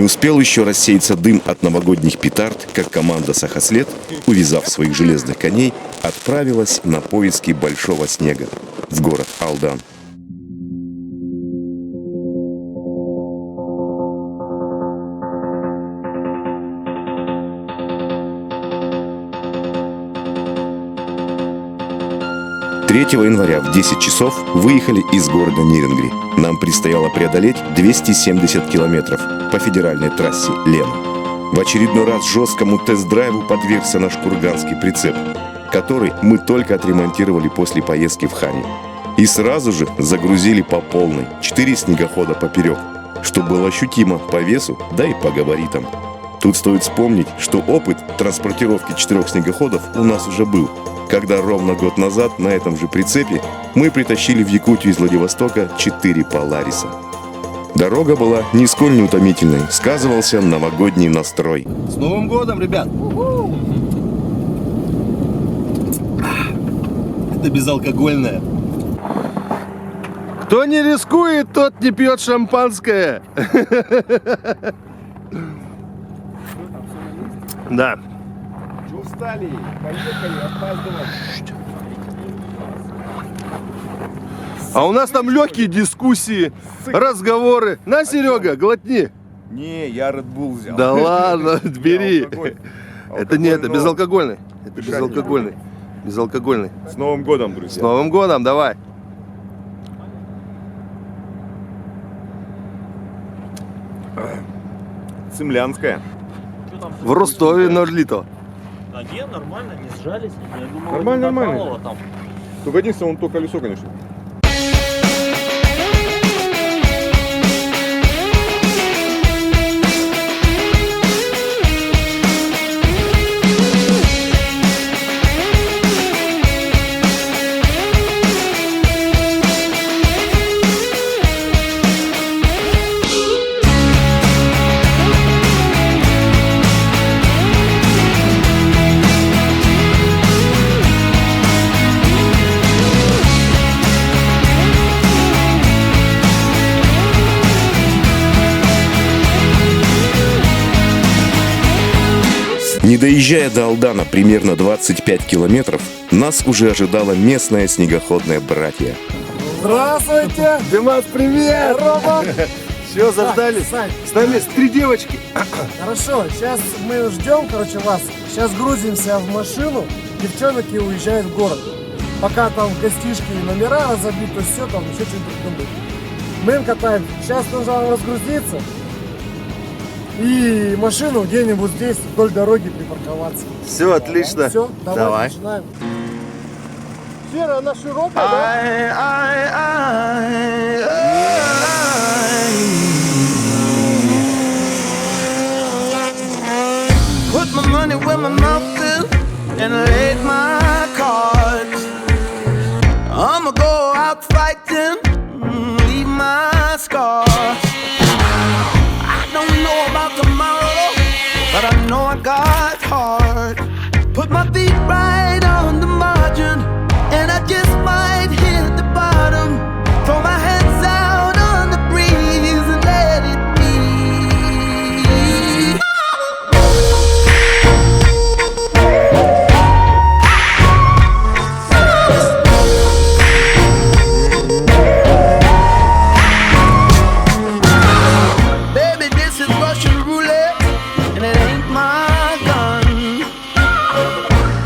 успел еще рассеяться дым от новогодних петард, как команда «Сахослед», увязав своих железных коней, отправилась на поиски большого снега в город Алдан. Третьего января в 10 часов выехали из города Нерюнгри. Нам предстояло преодолеть 270 километров по федеральной трассе Лена. В очередной раз жесткому тест-драйву подвергся наш курганский прицеп, который мы только отремонтировали после поездки в Хани. И сразу же загрузили по полной 4 снегохода поперек, что было ощутимо по весу, да и по габаритам. Тут стоит вспомнить, что опыт транспортировки 4 снегоходов у нас уже был, когда ровно год назад на этом же прицепе мы притащили в Якутию из Владивостока 4 Полариса. Дорога была нисколько не утомительной, сказывался новогодний настрой. С Новым годом, ребят! Это безалкогольное. Кто не рискует, тот не пьет шампанское. Да. Устали, поехали, опаздываем. А у нас там легкие дискуссии, разговоры. На, Серега, глотни. Не, я Red Bull взял. Да ладно, бери. Алкоголь. Это не, это Алкоголь, безалкогольный. Это Дышать безалкогольный. Безалкогольный. С Новым годом, С друзья. Новым годом, давай. Цемлянская. В Ростове налито. Да не, нормально, не сжались. Я думал, Нормально, не нормально. попало там. Только единственное, вон то колесо, конечно. Не доезжая до Алдана примерно 25 километров, нас уже ожидало местное снегоходное братья. Здравствуйте! Димас, привет! Рома! Все, заждались? Сань, С нами 3 девочки. хорошо, сейчас мы ждем, вас. Сейчас грузимся в машину, девчонок и уезжают в город. Пока там гостишки и номера разобиты, все там еще что-то придумают. Мы им катаем. Сейчас нужно вам разгрузиться и машину где-нибудь здесь вдоль дороги припарковаться. Все, отлично. Все, давай, Давай. начинаем. Сфера, она широкая, да? Put my money where my mouth is and laid my cards. I'ma go out fighting, leave my scars. I don't know about tomorrow, but I know I got heart. Put my feet right on the margin, and I just might hit the bottom. Throw my hands out on the breeze and let it be. Baby, this is Russian roulette, and it ain't my gun.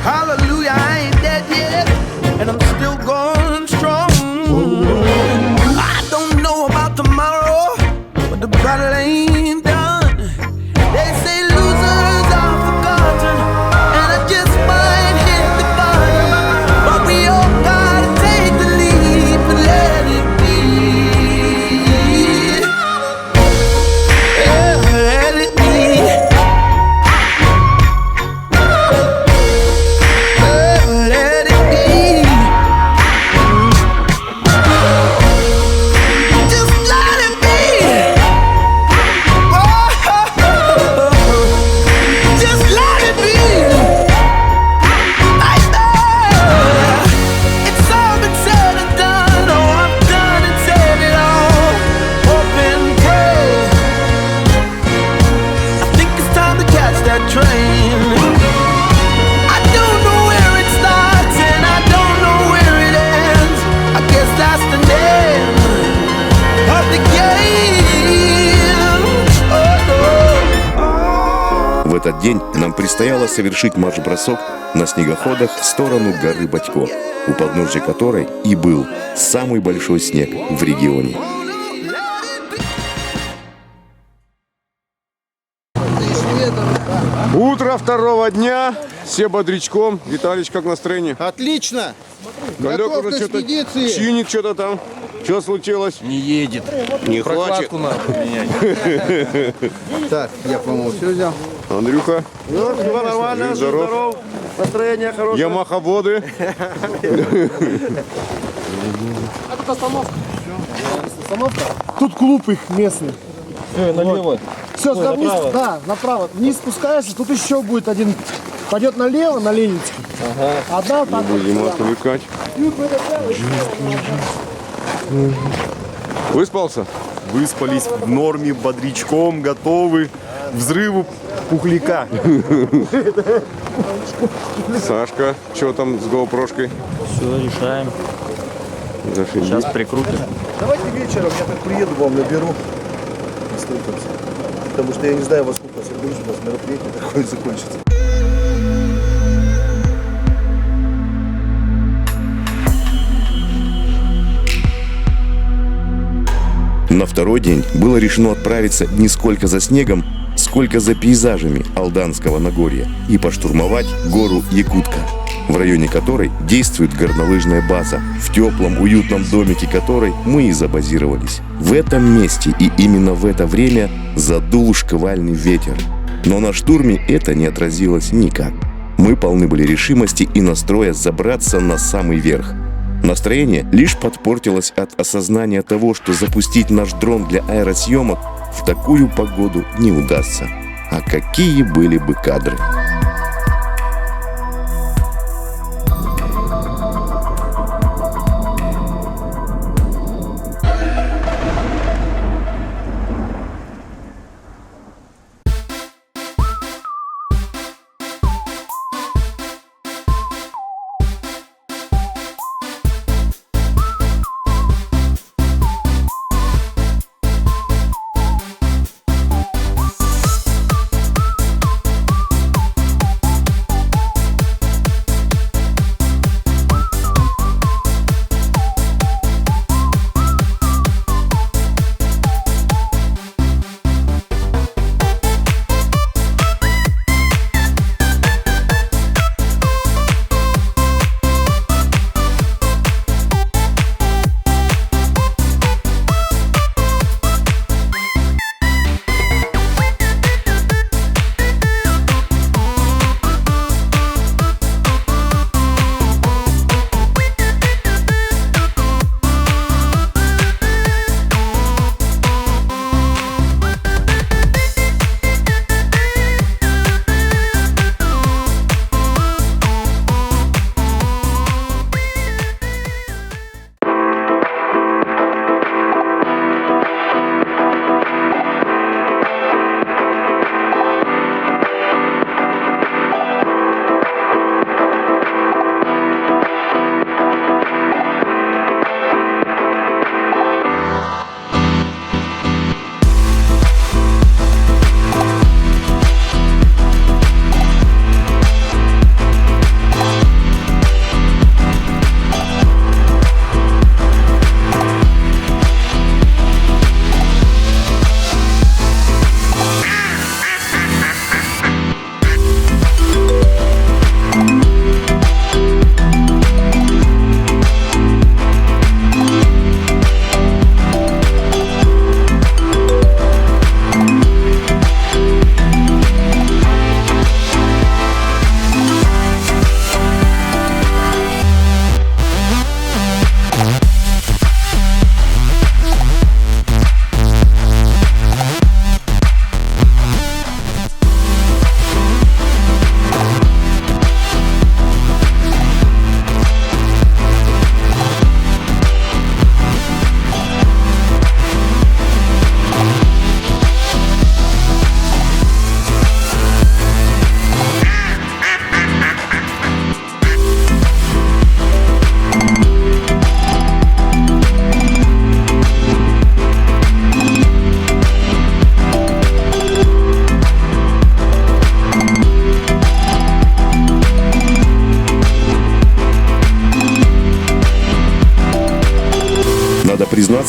Hallelujah, I ain't dead yet, and I'm still going strong. этот день нам предстояло совершить марш-бросок на снегоходах в сторону горы Батько, у подножья которой и был самый большой снег в регионе. Утро второго дня. Все бодрячком. Виталич, как настроение? Отлично! Галек Готов уже к что-то экспедиции. чинит что-то там. Что случилось? Не едет. Не хочет. Так, я, по-моему, все взял. Андрюха. Ну, все нормально, Жив, здоров. Настроение хорошее. Ямаховоды. А тут остановка. Остановка. Тут клуб их местный. Налево. Все, туда вниз, да, направо. Вниз спускаешься, тут еще будет один. Пойдет налево, на Ленинский. Одна так вот. Будем отвлекать. Выспался? Выспались в норме, бодрячком, готовы к взрыву пухляка. Сашка, что там с GoPro-шкой? Все, решаем. Зашибись. Сейчас прикрутим. Давайте вечером, я как приеду, вам наберу. Инструкторс. Потому что я не знаю, во сколько соберусь, у нас мероприятие такое закончится. На второй день было решено отправиться не сколько за снегом, сколько за пейзажами Алданского Нагорья и поштурмовать гору Якутка, в районе которой действует горнолыжная база, в теплом, уютном домике которой мы и забазировались. В этом месте и именно в это время задул шквальный ветер. Но на штурме это не отразилось никак. Мы полны были решимости и настроя забраться на самый верх. Настроение лишь подпортилось от осознания того, что запустить наш дрон для аэросъемок в такую погоду не удастся. А какие были бы кадры!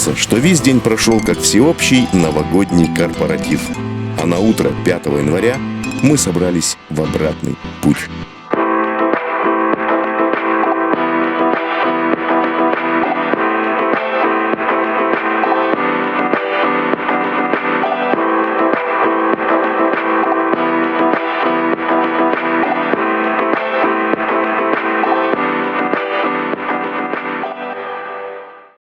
кажется, что весь день прошел как всеобщий новогодний корпоратив. А на утро 5 января мы собрались в обратный путь.